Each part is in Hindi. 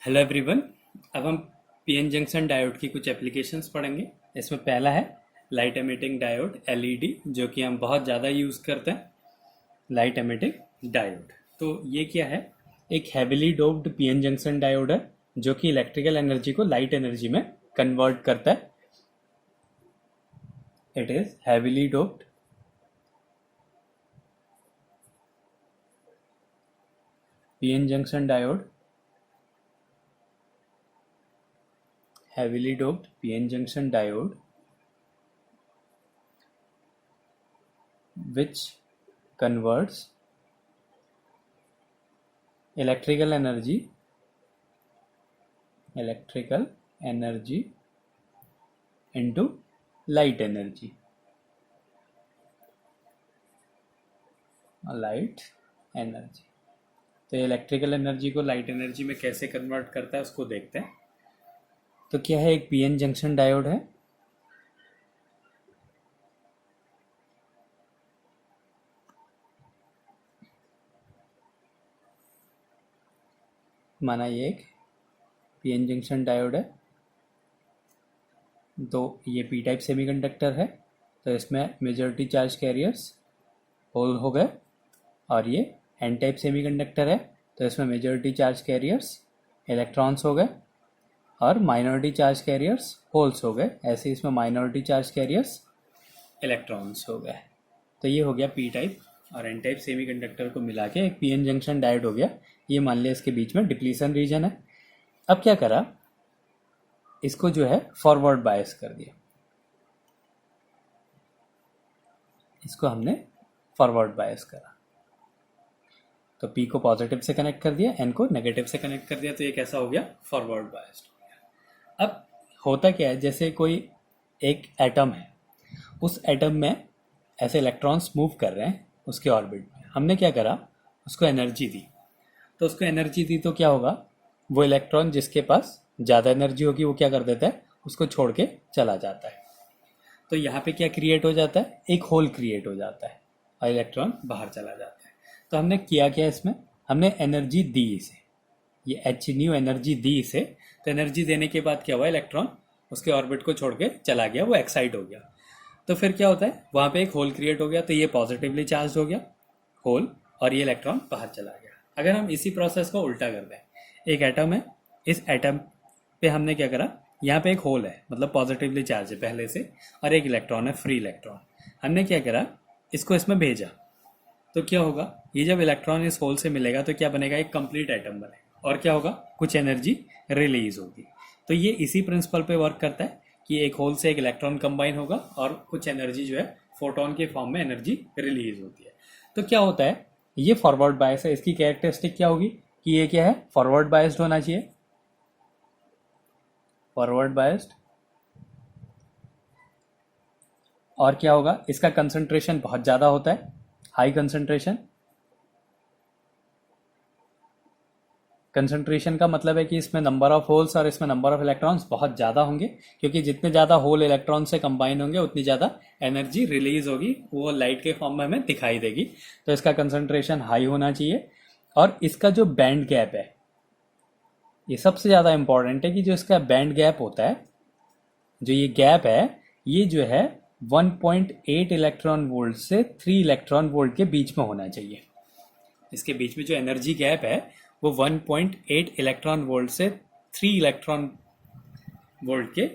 Hello everyone. अब हम पीएन जंक्शन डायोड की कुछ एप्लीकेशंस पढ़ेंगे। इसमें पहला है लाइट एमिटिंग डायोड एलईडी, जो कि हम बहुत ज़्यादा यूज़ करते हैं। लाइट एमिटिंग डायोड तो ये क्या है? एक heavily doped PN junction diode है जो कि इलेक्ट्रिकल एनर्जी को लाइट एनर्जी में कन्वर्ट करता है। It is heavily doped PN junction diode, heavily doped PN junction diode which converts electrical energy into light energy. तो ये इलेक्ट्रिकल एनर्जी को लाइट एनर्जी में कैसे कन्वर्ट करता है उसको देखते हैं। तो क्या है? एक पीएन जंक्शन डायोड है। माना ये एक पीएन जंक्शन डायोड है, तो ये पी टाइप सेमीकंडक्टर है, तो इसमें मेजॉरिटी चार्ज कैरियर्स होल हो गए, और ये एन टाइप सेमीकंडक्टर है, तो इसमें मेजॉरिटी चार्ज कैरियर्स इलेक्ट्रॉन्स हो गए और माइनॉरिटी चार्ज कैरियर्स होल्स हो गए। ऐसे इसमें माइनॉरिटी चार्ज कैरियर्स इलेक्ट्रॉन्स हो गए। तो ये हो गया पी टाइप और एन टाइप सेमीकंडक्टर को मिला के एक पीएन जंक्शन डायोड हो गया। ये मान लिया इसके बीच में डिप्लीशन रीजन है। अब क्या करा, इसको जो है फॉरवर्ड बायस कर दिया। इसको हमने फॉरवर्ड बायस करा, तो पी को पॉजिटिव से कनेक्ट कर दिया, एन को नेगेटिव से कनेक्ट कर दिया, तो ये कैसा हो गया? फॉरवर्ड बायस्ड हो गया। अब होता क्या है, जैसे कोई एक एटम है, उस एटम में ऐसे इलेक्ट्रॉन्स मूव कर रहे हैं उसके ऑर्बिट में। हमने क्या करा, उसको एनर्जी दी। तो उसको एनर्जी दी तो क्या होगा, वो इलेक्ट्रॉन जिसके पास ज़्यादा एनर्जी होगी वो क्या कर देता है, उसको छोड़ के चला जाता है। तो यहाँ पे क्या क्रिएट हो जाता है, एक होल क्रिएट हो जाता है और इलेक्ट्रॉन बाहर चला जाता है। तो हमने किया क्या, इसमें हमने एनर्जी दी इसे, ये एच न्यू एनर्जी दी इसे। तो एनर्जी देने के बाद क्या हुआ, इलेक्ट्रॉन उसके ऑर्बिट को छोड़ के चला गया, वो एक्साइट हो गया। तो फिर क्या होता है, वहाँ पे एक होल क्रिएट हो गया, तो ये पॉजिटिवली चार्ज हो गया होल, और ये इलेक्ट्रॉन बाहर चला गया। अगर हम इसी प्रोसेस को उल्टा कर दें, एक एटम है, इस एटम पे हमने क्या करा, यहाँ पे एक होल है, मतलब पॉजिटिवली चार्ज है पहले से, और एक इलेक्ट्रॉन है, फ्री इलेक्ट्रॉन। हमने क्या करा, इसको इसमें भेजा, तो क्या होगा, ये जब इलेक्ट्रॉन इस होल से मिलेगा तो क्या बनेगा, एक कंप्लीट एटम बनेगा, और क्या होगा, कुछ एनर्जी रिलीज होगी। तो ये इसी प्रिंसिपल पे वर्क करता है कि एक होल से एक इलेक्ट्रॉन कंबाइन होगा और कुछ एनर्जी जो है फोटोन के फॉर्म में एनर्जी रिलीज होती है। तो क्या होता है, ये फॉरवर्ड बायस है। इसकी कैरेक्टरिस्टिक क्या होगी कि ये क्या है, फॉरवर्ड बायस्ड होना चाहिए, फॉरवर्ड बायस्ड। और क्या होगा, इसका कंसंट्रेशन बहुत ज़्यादा होता है, हाई कंसंट्रेशन। कंसंट्रेशन का मतलब है कि इसमें नंबर ऑफ होल्स और इसमें नंबर ऑफ इलेक्ट्रॉन्स बहुत ज़्यादा होंगे, क्योंकि जितने ज़्यादा होल इलेक्ट्रॉन से कंबाइन होंगे उतनी ज़्यादा एनर्जी रिलीज होगी, वो लाइट के फॉर्म में हमें दिखाई देगी। तो इसका कंसंट्रेशन हाई होना चाहिए। और इसका जो बैंड गैप है, ये सबसे ज़्यादा इंपॉर्टेंट है कि जो इसका बैंड गैप होता है, जो ये गैप है, ये जो है 1.8 इलेक्ट्रॉन वोल्ट से 3 इलेक्ट्रॉन वोल्ट के बीच में होना चाहिए। इसके बीच में जो एनर्जी गैप है वो 1.8 इलेक्ट्रॉन वोल्ट से 3 इलेक्ट्रॉन वोल्ट के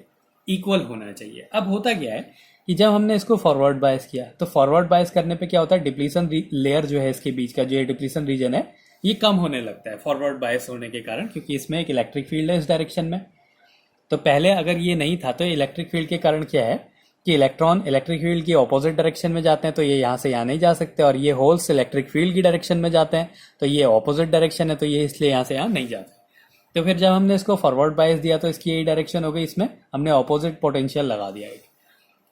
इक्वल होना चाहिए। अब होता क्या है कि जब हमने इसको फॉरवर्ड बायस किया, तो फॉरवर्ड बायस करने पे क्या होता है, डिप्लीशन लेयर जो है इसके बीच का, जो ये डिप्लीशन रीजन है, ये कम होने लगता है फॉरवर्ड बायस होने के कारण, क्योंकि इसमें एक इलेक्ट्रिक फील्ड है इस डायरेक्शन में। तो पहले अगर ये नहीं था तो इलेक्ट्रिक फील्ड के कारण क्या है कि इलेक्ट्रॉन इलेक्ट्रिक फील्ड की ऑपोजिट डायरेक्शन में जाते हैं, तो ये यहाँ से यहाँ नहीं जा सकते, और ये होल्स इलेक्ट्रिक फील्ड की डायरेक्शन में जाते हैं, तो ये ऑपोजिट डायरेक्शन है, तो ये इसलिए यहाँ से यहाँ नहीं जाते। तो फिर जब हमने इसको फॉरवर्ड बायस दिया तो इसकी यही डायरेक्शन हो गई, इसमें हमने ऑपोजिट पोटेंशियल लगा दिया एक।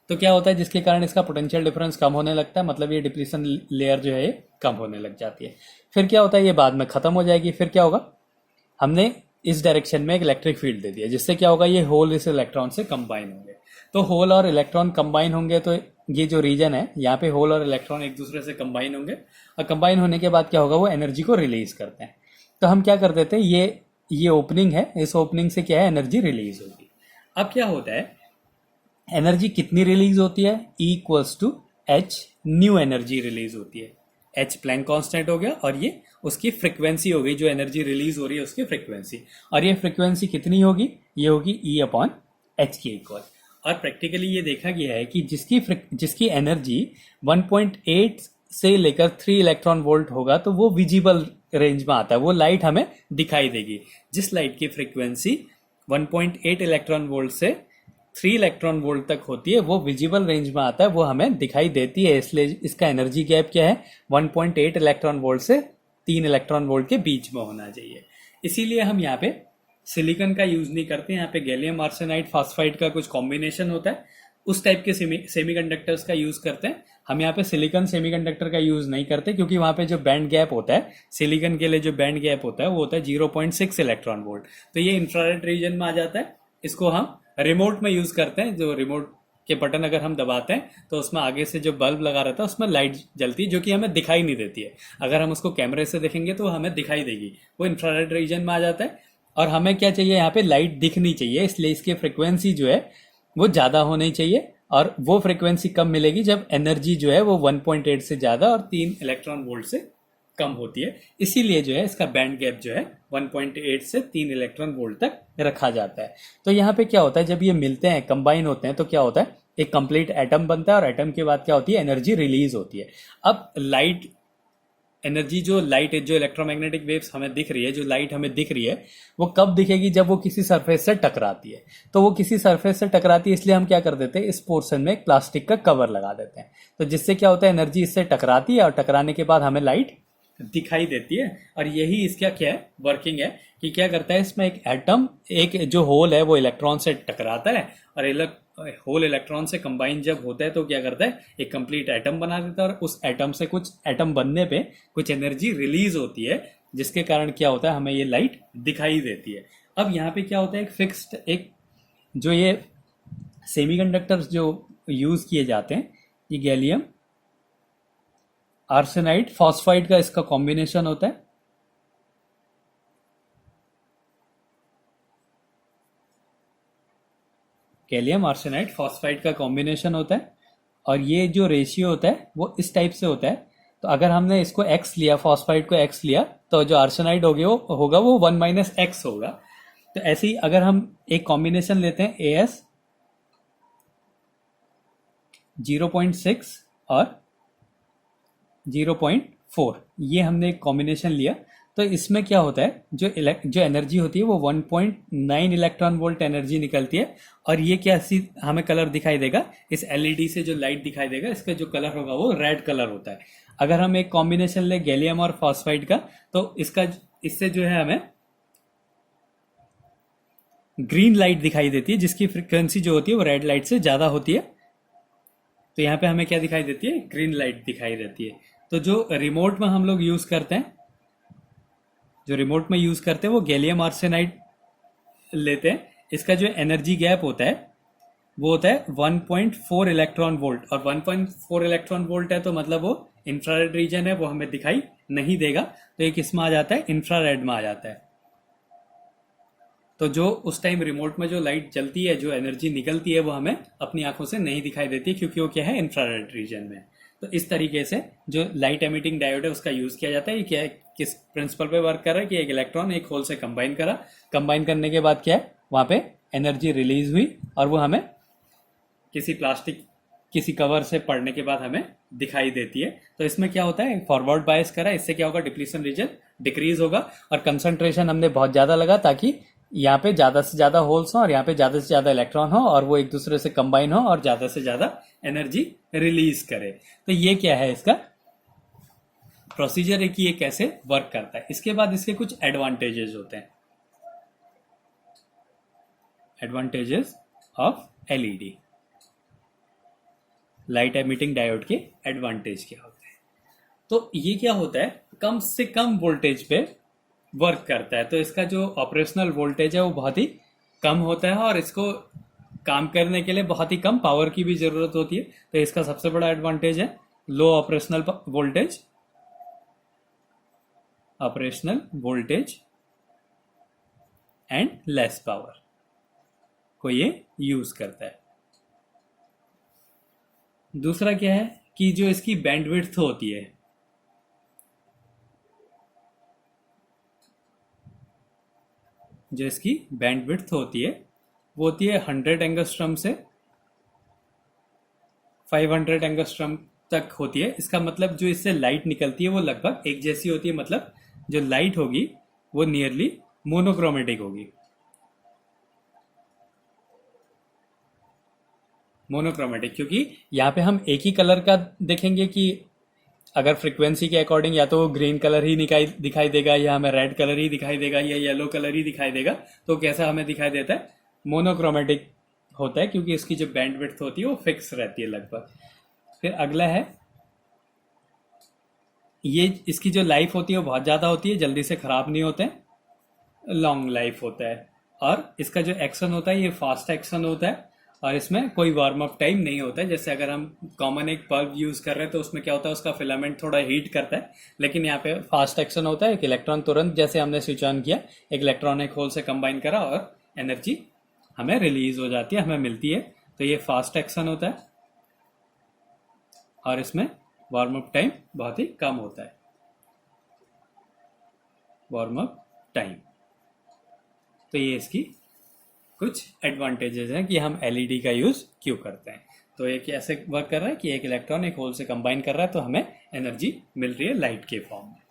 तो क्या होता है, जिसके कारण इसका पोटेंशियल डिफरेंस कम होने लगता है, मतलब ये डिप्लीशन लेयर जो है ये कम होने लग जाती है। फिर क्या होता है, ये बाद में खत्म हो जाएगी। फिर क्या होगा, हमने इस डायरेक्शन में एक इलेक्ट्रिक फील्ड दे दिया, जिससे क्या होगा, ये होल इस इलेक्ट्रॉन से कंबाइन होंगे। तो होल और इलेक्ट्रॉन कंबाइन होंगे, तो ये जो रीजन है यहाँ पे होल और इलेक्ट्रॉन एक दूसरे से कंबाइन होंगे, और कंबाइन होने के बाद क्या होगा, वो एनर्जी को रिलीज करते हैं। तो हम क्या कर देते हैं, ये ये ओपनिंग है, इस ओपनिंग से क्या है, एनर्जी रिलीज होगी। अब क्या होता है, एनर्जी कितनी रिलीज होती है, E equals to H, nu energy release होती है। एच प्लैंक कांस्टेंट हो गया और ये उसकी फ्रीक्वेंसी हो गई, जो एनर्जी रिलीज हो रही है उसकी फ्रीक्वेंसी। और ये फ्रीक्वेंसी कितनी होगी, ये होगी E अपॉन एच के इक्वल। और प्रैक्टिकली ये देखा गया है कि जिसकी एनर्जी 1.8 से लेकर 3 इलेक्ट्रॉन वोल्ट होगा तो वो विजिबल रेंज में आता है, वो लाइट हमें दिखाई देगी। जिस लाइट की फ्रीक्वेंसी 1.8 इलेक्ट्रॉन वोल्ट से 3 इलेक्ट्रॉन वोल्ट तक होती है, वो विजिबल रेंज में आता है, वो हमें दिखाई देती है। इसलिए इसका एनर्जी गैप क्या है, 1.8 इलेक्ट्रॉन वोल्ट से 3 इलेक्ट्रॉन वोल्ट के बीच में होना चाहिए। इसीलिए हम यहाँ पे सिलिकॉन का यूज नहीं करते, यहाँ पे गैलियम आर्सेनाइड फास्फाइड का कुछ कॉम्बिनेशन होता है, उस टाइप के सेमीकंडक्टर्स का यूज करते हैं। हम यहाँ पे सिलिकॉन सेमीकंडक्टर का यूज नहीं करते, क्योंकि वहां पे जो बैंड गैप होता है, सिलिकॉन के लिए जो बैंड गैप होता है वो होता है 0.6 इलेक्ट्रॉन वोल्ट। तो ये इंफ्रारेड रीजन में आ जाता है। इसको हम रिमोट में यूज करते हैं, जो रिमोट के बटन अगर हम दबाते हैं तो उसमें आगे से जो बल्ब लगा रहता है उसमें लाइट जलती है, जो कि हमें दिखाई नहीं देती है। अगर हम उसको कैमरे से देखेंगे तो हमें दिखाई देगी, वो इंफ्रारेड रीजन में आ जाता है। और हमें क्या चाहिए, यहाँ पे लाइट दिखनी चाहिए, इसलिए इसकी फ्रिक्वेंसी जो है वो ज़्यादा होनी चाहिए। और वो फ्रिक्वेंसी कब मिलेगी, जब एनर्जी जो है वो 1.8 से ज़्यादा और 3 इलेक्ट्रॉन वोल्ट से कम होती है। इसीलिए जो है इसका बैंड गैप जो है 1.8 से 3 इलेक्ट्रॉन वोल्ट तक रखा जाता है। तो यहाँ पे क्या होता है, जब ये मिलते हैं, कंबाइन होते हैं, तो क्या होता है, एक कंप्लीट एटम बनता है और एटम के बाद क्या होती है, एनर्जी रिलीज होती है। अब लाइट एनर्जी, जो इलेक्ट्रोमैग्नेटिक वेव्स हमें दिख रही है, जो लाइट हमें दिख रही है, वो कब दिखेगी, जब वो किसी सरफेस से टकराती है। तो वो किसी सरफेस से टकराती है, इसलिए हम क्या कर देते हैं, इस पोर्शन में एक प्लास्टिक का कवर लगा देते हैं। तो जिससे क्या होता है, एनर्जी इससे टकराती है और टकराने के बाद हमें लाइट दिखाई देती है। और यही इसका क्या है, वर्किंग है, कि क्या करता है, इसमें एक एटम, एक जो होल है वो इलेक्ट्रॉन से टकराता है, और होल इलेक्ट्रॉन से कंबाइन जब होता है तो क्या करता है, एक कंप्लीट एटम बना देता है। और उस एटम से कुछ एटम बनने पे कुछ एनर्जी रिलीज होती है, जिसके कारण क्या होता है, हमें ये लाइट दिखाई देती है। अब यहाँ पे क्या होता है, एक फिक्स्ड, एक जो ये सेमीकंडक्टर्स जो यूज किए जाते हैं, ये गैलियम आर्सेनाइड फॉस्फाइड का इसका कॉम्बिनेशन होता है। गैलियम आर्सेनाइड फॉस्फाइड का कॉम्बिनेशन होता है। और ये जो रेशियो होता है वो इस टाइप से होता है। तो अगर हमने इसको x लिया, फॉस्फाइड को x लिया, तो जो आर्सेनाइड होगा वो 1 - x होगा। तो ऐसे ही अगर हम एक कॉम्बिनेशन लेते हैं AS 0.6 और 0.4, ये हमने एक कॉम्बिनेशन लिया। तो इसमें क्या होता है, जो एनर्जी होती है वो 1.9 इलेक्ट्रॉन वोल्ट एनर्जी निकलती है। और ये क्या हमें कलर दिखाई देगा, इस एलईडी से जो लाइट दिखाई देगा, इसका जो कलर होगा वो रेड कलर होता है। अगर हम एक कॉम्बिनेशन ले गैलियम और फॉस्फाइड का, तो इससे जो है हमें ग्रीन लाइट दिखाई देती है, जिसकी फ्रिक्वेंसी जो होती है वो रेड लाइट से ज्यादा होती है। तो यहाँ पे हमें क्या दिखाई देती है, ग्रीन लाइट दिखाई देती है। तो जो रिमोट में हम लोग यूज करते हैं, वो गैलियम आर्सेनाइड लेते हैं। इसका जो एनर्जी गैप होता है वो होता है 1.4 इलेक्ट्रॉन वोल्ट। और 1.4 इलेक्ट्रॉन वोल्ट है तो मतलब वो इंफ्रारेड रीजन है, वो हमें दिखाई नहीं देगा। तो ये किस में आ जाता है, इंफ्रारेड में आ जाता है। तो जो उस टाइम रिमोट में जो लाइट जलती है, जो एनर्जी निकलती है, वो हमें अपनी आंखों से नहीं दिखाई देती, क्योंकि वो क्या है, इंफ्रारेड रीजन में। तो इस तरीके से जो लाइट एमिटिंग डायोड है उसका यूज किया जाता है। ये क्या है, किस प्रिंसिपल पे वर्क कर रहा है, कि एक इलेक्ट्रॉन एक होल से कंबाइन करने के बाद क्या है, वहां पे एनर्जी रिलीज हुई और वो हमें किसी कवर से पड़ने के बाद हमें दिखाई देती है। तो इसमें क्या होता है, फॉरवर्ड बायस करा, इससे क्या होगा, डिप्लीशन रीजन डिक्रीज होगा। और कंसंट्रेशन हमने बहुत ज्यादा लगा, ताकि यहाँ पे ज्यादा से ज्यादा होल्स हो और यहाँ पे ज्यादा से ज्यादा इलेक्ट्रॉन हो, और वो एक दूसरे से कंबाइन हो और ज्यादा से ज्यादा एनर्जी रिलीज करे। तो ये क्या है, इसका प्रोसीजर है कि ये कैसे वर्क करता है। इसके बाद इसके कुछ एडवांटेजेस होते हैं। Advantages of LED, light emitting diode के एडवांटेज क्या होते हैं। तो ये क्या होता है, कम से कम वोल्टेज पे वर्क करता है। तो इसका जो ऑपरेशनल वोल्टेज है वो बहुत ही कम होता है, और इसको काम करने के लिए बहुत ही कम पावर की भी जरूरत होती है। तो इसका सबसे बड़ा एडवांटेज है low operational voltage and less power को ये यूज करता है। दूसरा क्या है कि जो इसकी बैंडविड्थ होती है, जो इसकी बैंडविड्थ होती है वो होती है 100 एंगस्ट्रम से 500 एंगस्ट्रम तक होती है। इसका मतलब जो इससे लाइट निकलती है वो लगभग एक जैसी होती है, मतलब जो लाइट होगी वो नियरली मोनोक्रोमेटिक होगी। मोनोक्रोमेटिक क्योंकि यहाँ पे हम एक ही कलर का देखेंगे कि अगर फ्रीक्वेंसी के अकॉर्डिंग या तो ग्रीन कलर ही दिखाई देगा या हमें रेड कलर ही दिखाई देगा या येलो कलर ही दिखाई देगा, तो कैसा हमें दिखाई देता है? मोनोक्रोमेटिक होता है क्योंकि इसकी जो बैंडविड्थ होती है वो फिक्स रहती है लगभग। फिर अगला है, ये इसकी जो लाइफ होती है वो बहुत ज़्यादा होती है, जल्दी से ख़राब नहीं होते, लॉन्ग लाइफ होता है। और इसका जो एक्शन होता है ये फास्ट एक्शन होता है और इसमें कोई वार्म अप टाइम नहीं होता है। जैसे अगर हम कॉमन एक बल्ब यूज कर रहे हैं तो उसमें क्या होता है, उसका फिलामेंट थोड़ा हीट करता है, लेकिन यहाँ पे फास्ट एक्शन होता है। एक इलेक्ट्रॉन तुरंत जैसे हमने स्विच ऑन किया, एक इलेक्ट्रॉन एक होल से कंबाइन करा और एनर्जी हमें रिलीज हो जाती है, हमें मिलती है। तो ये फास्ट एक्शन होता है और इसमें वार्म अप टाइम बहुत ही कम होता है। वार्म अप टाइम, तो ये इसकी कुछ एडवांटेजेस हैं कि हम एलईडी का यूज क्यों करते हैं। तो ये कैसे वर्क कर रहा है कि एक इलेक्ट्रॉन एक होल से कंबाइन कर रहा है तो हमें एनर्जी मिल रही है लाइट के फॉर्म में।